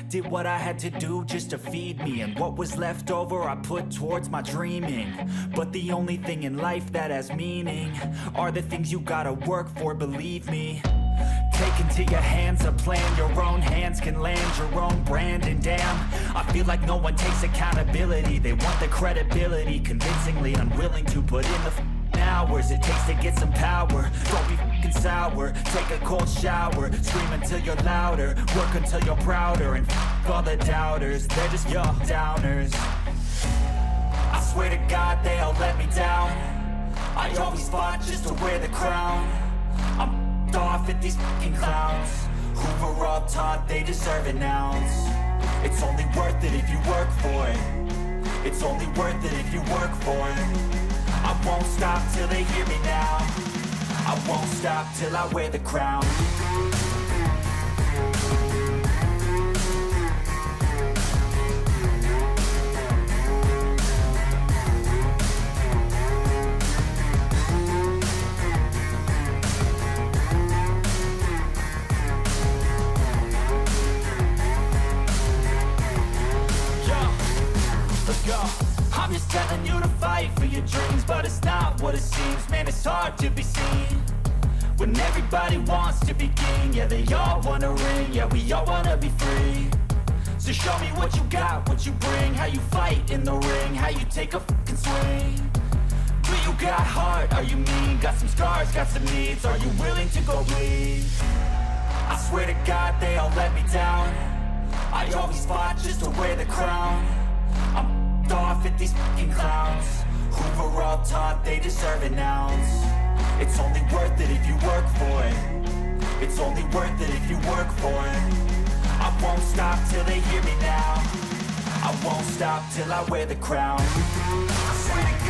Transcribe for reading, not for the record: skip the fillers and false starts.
Did what I had to do just to feed me, and what was left over I put towards my dreaming. But the only thing in life that has meaning are the things you gotta work for, believe me. Take into your hands a plan, your own hands can land your own brand. And damn, I feel like no one takes accountability. They want the credibility, convincingly unwilling to put in the hours it takes to get some power. Don't be f***ing sour, take a cold shower, scream until you're louder, work until you're prouder, and f*** all the doubters, they're just your downers. I swear to God they all let me down. I always fought just to wear the crown. I'm off at these fucking clowns who were all taught they deserve an ounce. It's only worth it if you work for it. It's only worth it if you work for it. I won't stop till they hear me now. I won't stop till I wear the crown. I'm just telling you to fight for your dreams, but it's not what it seems. Man, it's hard to be seen when everybody wants to be king. Yeah, they all wanna ring, yeah, we all wanna be free. So show me what you got, what you bring, how you fight in the ring, how you take a fucking swing. Do you got heart, are you mean? Got some scars, got some needs, are you willing to go bleed? I swear to God they all let me down. I always fought just to wear the crown. I'm off at these fucking clowns who were all taught they deserve an ounce. It's only worth it if you work for it. It's only worth it if you work for it. I won't stop till they hear me now. I won't stop till I wear the crown. I swear to God.